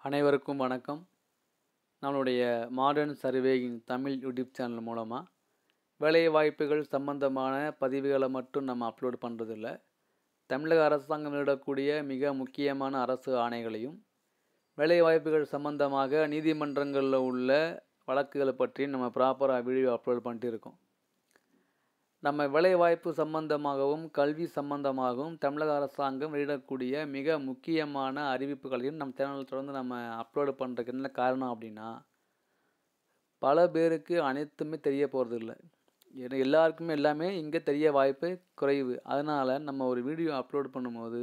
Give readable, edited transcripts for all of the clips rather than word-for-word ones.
அனைவருக்கும் வணக்கம். நம்மளுடைய modern surveying Tamil YouTube channel மூலமாக வேலைவாய்ப்புகள் சம்பந்தமான பதிவுகளை மட்டும் நம்ம அப்லோட் பண்ணுறதில்ல. தமிழக அரசாங்கம் வெளியிடக்கூடிய மிக முக்கியமான அரசு ஆணைகளையும் வேலைவாய்ப்புகள் சம்பந்தமாக நீதிமன்றங்களில் உள்ள வழக்குகளை பற்றி நம்ம ப்ராப்பராக வீடியோ அப்லோட் பண்ணிட்டு இருக்கோம். நம்ம வேலைவாய்ப்பு சம்பந்தமாகவும் கல்வி சம்பந்தமாகவும் தமிழக அரசாங்கம் வெளியிடக்கூடிய மிக முக்கியமான அறிவிப்புகளையும் நம்ம சேனலில் தொடர்ந்து நம்ம அப்லோடு பண்ணுறதுக்கு என்ன காரணம் அப்படின்னா, பல பேருக்கு அனைத்துமே தெரிய போகிறதில்ல. ஏன்னா எல்லாருக்குமே எல்லாமே இங்கே தெரிய வாய்ப்பு குறைவு. அதனால் நம்ம ஒரு வீடியோ அப்லோட் பண்ணும்போது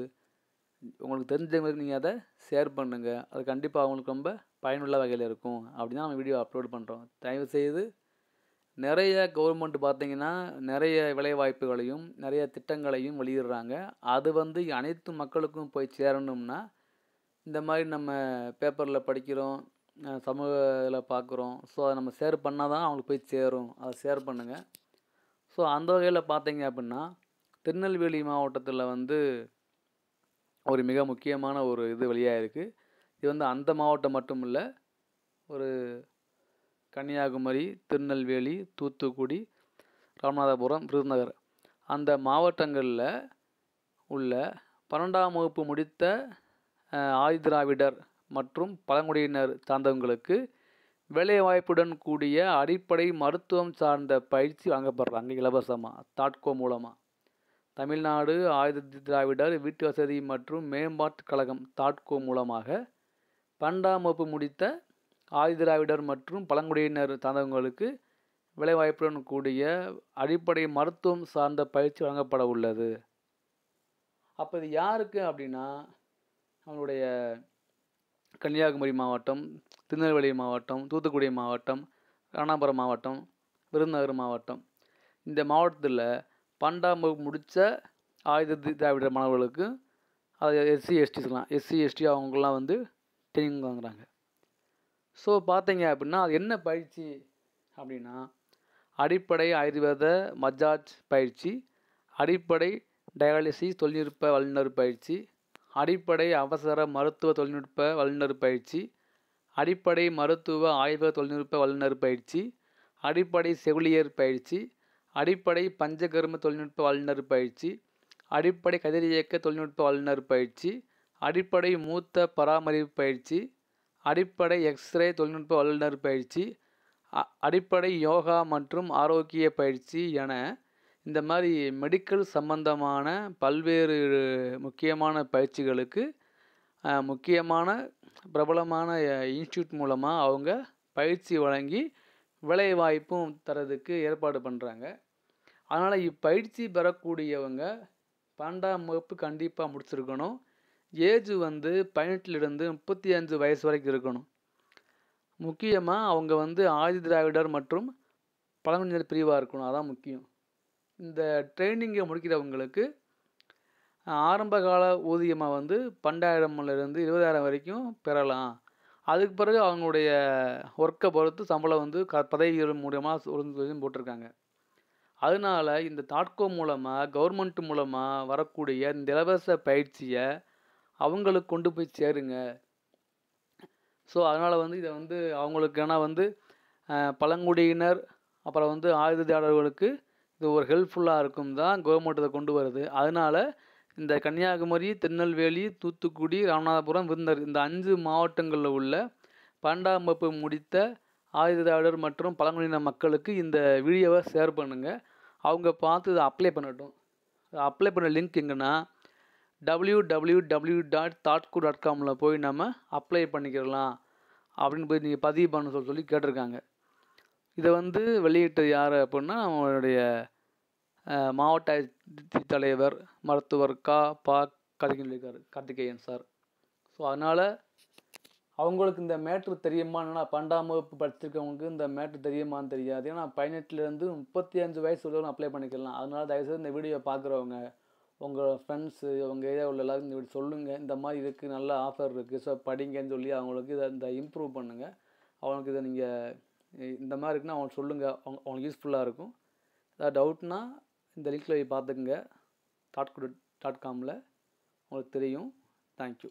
உங்களுக்கு தெரிஞ்சவங்களுக்கு நீங்கள் அதை ஷேர் பண்ணுங்கள். அது கண்டிப்பாக அவங்களுக்கு ரொம்ப பயனுள்ள வகையில் இருக்கும். அப்படி தான் நம்ம வீடியோ அப்லோட் பண்ணுறோம். தயவுசெய்து நிறைய கவர்மெண்ட் பார்த்திங்கன்னா நிறைய வேலைவாய்ப்புகளையும் நிறைய திட்டங்களையும் வெளியிடுறாங்க. அது அனைத்து மக்களுக்கும் போய் சேரணும்னா இந்த மாதிரி நம்ம பேப்பரில் படிக்கிறோம், சமூகத்தில் பார்க்குறோம். ஸோ அதை நம்ம ஷேர் பண்ணால் தான் அவங்களுக்கு போய் சேரும். அதை ஷேர் பண்ணுங்கள். ஸோ அந்த வகையில் பார்த்தீங்க அப்படின்னா திருநெல்வேலி மாவட்டத்தில் ஒரு மிக முக்கியமான ஒரு இது வெளியாக இருக்குது. இது அந்த மாவட்டம் மட்டும் இல்லை, ஒரு கன்னியாகுமரி, திருநெல்வேலி, தூத்துக்குடி, ராமநாதபுரம், விருதுநகர் அந்த மாவட்டங்களில் உள்ள 12ஆம் வகுப்பு முடித்த ஆதிதிராவிடர் மற்றும் பழங்குடியினர் சார்ந்தவங்களுக்கு வேலைவாய்ப்புடன் கூடிய அடிப்படை மருத்துவம் சார்ந்த பயிற்சி வழங்கப்படுறாங்க இலவசமாக தாட்கோ மூலமாக. தமிழ்நாடு ஆதிதிராவிடர் வீட்டு வசதி மற்றும் மேம்பாட்டுக் கழகம் தாட்கோ மூலமாக 12ஆம் வகுப்பு முடித்த ஆதிதிராவிடர் மற்றும் பழங்குடியினர் சார்ந்தவங்களுக்கு வேலைவாய்ப்புடன் கூடிய அடிப்படை மருத்துவம் சார்ந்த பயிற்சி வழங்கப்பட உள்ளது. அப்போ இது யாருக்கு அப்படின்னா, நம்மளுடைய கன்னியாகுமரி மாவட்டம், திருநெல்வேலி மாவட்டம், தூத்துக்குடி மாவட்டம், ராமநாதபுரம் மாவட்டம், விருதுநகர் மாவட்டம் இந்த மாவட்டத்தில் 12ஆம் வகுப்பு முடித்த ஆதிதிராவிடர் மாணவர்களுக்கு அது எஸ்சி எஸ்டி அவங்களாம் ட்ரெயினிங் வாங்குகிறாங்க. ஸோ பார்த்தீங்க அப்படின்னா அது என்ன பயிற்சி அப்படின்னா, அடிப்படை ஆயுர்வேத மசாஜ் பயிற்சி, அடிப்படை டயாலிசிஸ் தொழில்நுட்ப வல்லுநர் பயிற்சி, அடிப்படை அவசர மருத்துவ தொழில்நுட்ப வல்லுநர் பயிற்சி, அடிப்படை மருத்துவ ஆய்வக தொழில்நுட்ப வல்லுநர் பயிற்சி, அடிப்படை செவிலியர் பயிற்சி, அடிப்படை பஞ்சகர்ம தொழில்நுட்ப வல்லுநர் பயிற்சி, அடிப்படை கதிரியக்க தொழில்நுட்ப வல்லுநர் பயிற்சி, அடிப்படை மூத்த பராமரிப்பு பயிற்சி, அடிப்படை எக்ஸ்ரே தொழில்நுட்ப வல்லுநர் பயிற்சி, அடிப்படை யோகா மற்றும் ஆரோக்கிய பயிற்சி என இந்த மாதிரி மெடிக்கல் சம்பந்தமான பல்வேறு முக்கியமான பயிற்சிகளுக்கு முக்கியமான பிரபலமான இன்ஸ்டியூட் மூலமாக அவங்க பயிற்சி வழங்கி வேலைவாய்ப்பும் தரதுக்கு ஏற்பாடு பண்ணுறாங்க. அதனால் இப்பயிற்சி பெறக்கூடியவங்க 12ஆம் வகுப்பு கண்டிப்பாக முடிச்சிருக்கணும். ஏஜ் 18லிருந்து 35 வயசு வரைக்கும் இருக்கணும். முக்கியமாக அவங்க ஆதிதிராவிடர் மற்றும் பழங்குடியினர் பிரிவாக இருக்கணும். அதான் முக்கியம். இந்த ட்ரைனிங்கை முடிக்கிறவங்களுக்கு ஆரம்பகால ஊதியமாக 12,000லிருந்து 20,000 வரைக்கும் பெறலாம். அதுக்கு பிறகு அவங்களுடைய ஒர்க்கை பொறுத்து சம்பளம் பதவி மூலமாக போட்டிருக்காங்க. அதனால் இந்த தாட்கோ மூலமாக கவர்மெண்ட் மூலமாக வரக்கூடிய இந்த இலவச பயிற்சியை அவங்களுக்கு கொண்டு போய் சேருங்க. ஸோ அதனால் இதை அவங்களுக்கான பழங்குடியினர் அப்புறம் ஆயுததாரர்களுக்கு இது ஒரு ஹெல்ப்ஃபுல்லாக இருக்கும் தான் கவர்மெண்ட் இதை கொண்டு வருது. அதனால் இந்த கன்னியாகுமரி, திருநெல்வேலி, தூத்துக்குடி, ராமநாதபுரம், விருதுநகர் இந்த 5 மாவட்டங்களில் உள்ள 12ஆம் வகுப்பு முடித்த ஆயுததாரர் மற்றும் பழங்குடியினர் மக்களுக்கு இந்த வீடியோவை ஷேர் பண்ணுங்கள். அவங்க பார்த்து இதை அப்ளை பண்ணட்டும். அப்ளை பண்ண லிங்க் எங்கன்னா www.thoughtco.com போய் நம்ம அப்ளை பண்ணிக்கிறலாம் அப்படின்னு போய் நீங்கள் பதிவு பண்ண சொல்லி கேட்டிருக்காங்க. இதை வெளியிட்டது யார் அப்படின்னா நம்மளுடைய மாவட்ட தலைவர் மருத்துவர் கார்த்திகேயன் சார். ஸோ அதனால் அவங்களுக்கு இந்த மேட்ரு தெரியுமான்னா 12ஆம் வகுப்பு படிச்சிருக்கவங்களுக்கு இந்த மேட்ரு தெரியுமான்னு தெரியாது. ஏன்னா 18லிருந்து 35 வயசு உள்ளவங்க அப்ளை பண்ணிக்கலாம். அதனால் தயவுசெய்து இந்த வீடியோ பார்க்குறவங்க உங்கள் ஃப்ரெண்ட்ஸு உங்கள் ஏரியாவில் எல்லாரும் இந்த வீடியோ சொல்லுங்கள், இந்த மாதிரி இருக்குது, நல்ல ஆஃபர் இருக்குது, ஸோ படிங்கன்னு சொல்லி அவங்களுக்கு இதை இம்ப்ரூவ் பண்ணுங்கள். அவங்களுக்கு இதை நீங்கள் இந்த மாதிரி இருக்குன்னா அவங்களுக்கு சொல்லுங்கள், அவங்களுக்கு யூஸ்ஃபுல்லாக இருக்கும். ஏதாவது டவுட்னா இந்த லிங்க்கில் போய் பார்த்துக்குங்க. thoughtco.com உங்களுக்கு தெரியும். தேங்க்யூ.